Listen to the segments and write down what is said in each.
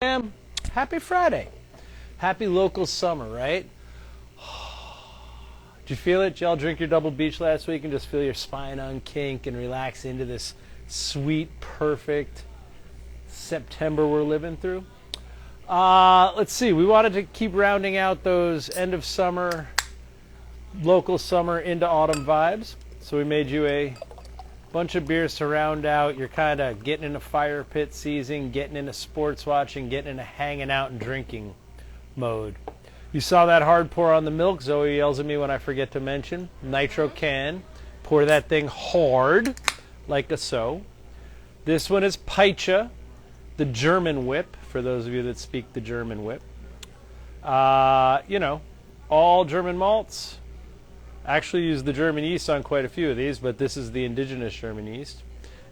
Happy Friday. Happy local summer, right? Did you feel it? Did y'all drink your double beach last week and just feel your spine unkink and relax into this sweet, perfect September we're living through? Let's see. We wanted to keep rounding out those end of summer, local summer into autumn vibes. So we made you a bunch of beers to round out. You're kind of getting into fire pit season, getting into sports watching, getting into hanging out and drinking mode. You saw that hard pour on the milk. Zoe yells at me when I forget to mention. Nitro can. Pour that thing hard, like a so. This one is Peitsche, the German whip, for those of you that speak the German whip. You know, all German malts. Actually use the German yeast on quite a few of these, but this is the indigenous German yeast.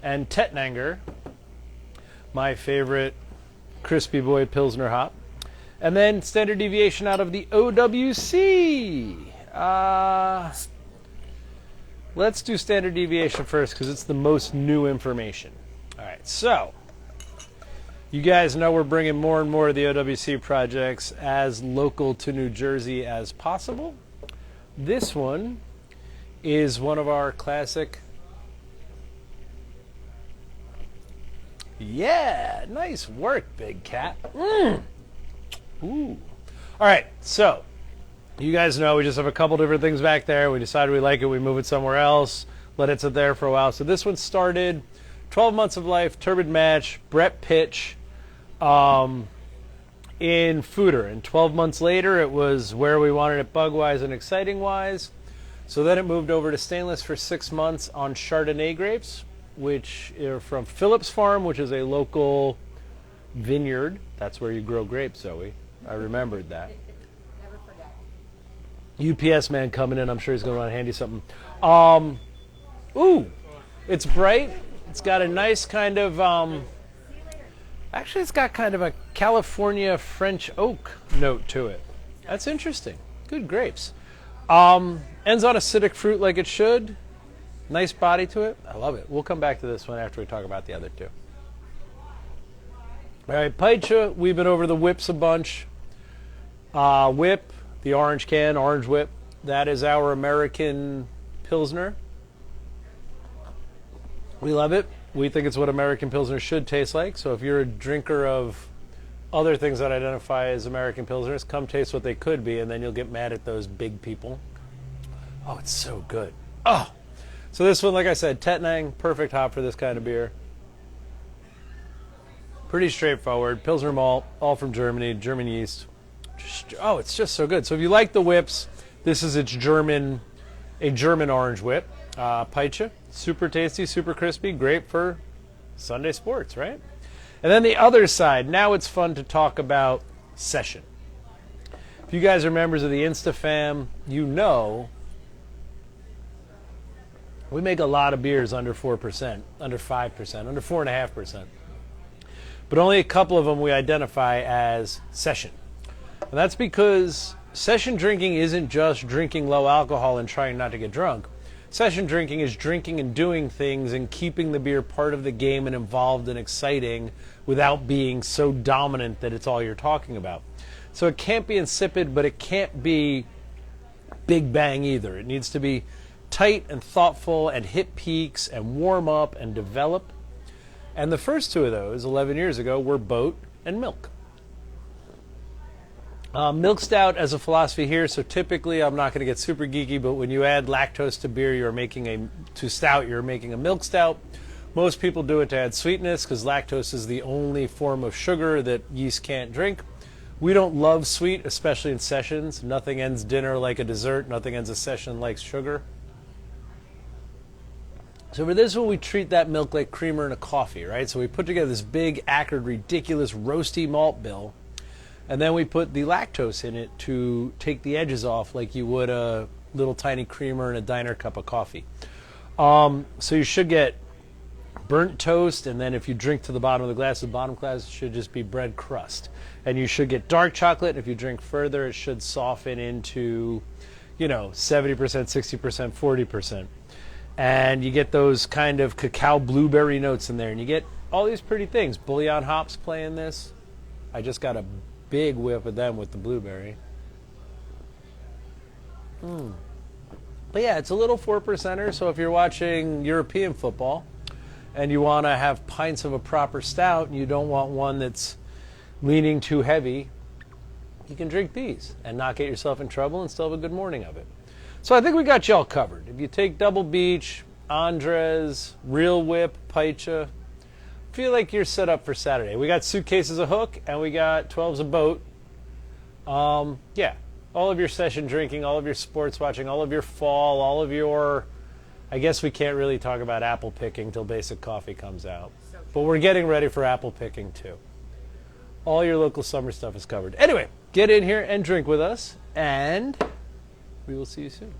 And Tettnanger, my favorite crispy boy Pilsner hop. And then standard deviation out of the OWC. Let's do standard deviation first because it's the most new information. All right, so you guys know we're bringing more and more of the OWC projects as local to New Jersey as possible. This one is one of our classic. Yeah, nice work, big cat. Ooh. All right, so you guys know we just have a couple different things back there. We decided we like it, we move it somewhere else, let it sit there for a while. So this one started 12 months of life, turbid match, Brett pitch. In Foeder, and 12 months later it was where we wanted it bug-wise and exciting-wise. So then it moved over to stainless for 6 months on Chardonnay grapes, which are from Phillips Farm, which is a local vineyard. That's where you grow grapes, Zoe. I remembered that. Never forget. UPS man coming in, I'm sure he's going to want to hand you something. Ooh, it's bright. It's got a nice kind of... Actually, it's got kind of a California French oak note to it. That's interesting. Good grapes. Ends on acidic fruit like it should. Nice body to it. I love it. We'll come back to this one after we talk about the other two. All right, Peitsche. We've been over the whips a bunch. Whip, the orange can, orange whip. That is our American Pilsner. We love it. We think it's what American Pilsner should taste like. So if you're a drinker of other things that identify as American Pilsners, come taste what they could be, and then you'll get mad at those big people. Oh, it's so good. Oh! So this one, like I said, Tettnang, perfect hop for this kind of beer. Pretty straightforward. Pilsner malt, all from Germany, German yeast. Oh, it's just so good. So if you like the whips, this is its German, a German orange whip. Peitsche, super tasty, super crispy, great for Sunday sports, right? And then the other side, now it's fun to talk about session. If you guys are members of the Insta fam, you know we make a lot of beers under 4%, under 5%, under 4.5%. But only a couple of them we identify as session. And that's because session drinking isn't just drinking low alcohol and trying not to get drunk. Session drinking is drinking and doing things and keeping the beer part of the game and involved and exciting without being so dominant that it's all you're talking about. So it can't be insipid, but it can't be big bang either. It needs to be tight and thoughtful and hit peaks and warm up and develop. And the first two of those, 11 years ago, were boat and milk. Milk stout as a philosophy here, so typically I'm not going to get super geeky, but when you add lactose to beer, you're making a milk stout. Most people do it to add sweetness because lactose is the only form of sugar that yeast can't drink. We don't love sweet, especially in sessions. Nothing ends dinner like a dessert. Nothing ends a session like sugar. So for this one, we treat that milk like creamer in a coffee, right? So we put together this big, acrid, ridiculous, roasty malt bill. And then we put the lactose in it to take the edges off like you would a little tiny creamer in a diner cup of coffee. So you should get burnt toast, and then if you drink to the bottom of the glass should just be bread crust. And you should get dark chocolate, and if you drink further, it should soften into, 70%, 60%, 40%. And you get those kind of cacao blueberry notes in there, and you get all these pretty things. Bullion hops play in this. I just got a big whiff of them with the blueberry. But yeah, it's a little 4%er, so if you're watching European football and you want to have pints of a proper stout and you don't want one that's leaning too heavy, you can drink these and not get yourself in trouble and still have a good morning of it. So I think we got y'all covered. If you take Double Beach, Andres, Real Whip, Peitsche, feel like you're set up for Saturday. We got Suitcases a hook and we got 12s a boat. Yeah, all of your session drinking, all of your sports watching, all of your fall, all of your, I guess we can't really talk about apple picking till Basic Coffee comes out. But we're getting ready for apple picking too. All your local summer stuff is covered. Anyway, get in here and drink with us, and we will see you soon.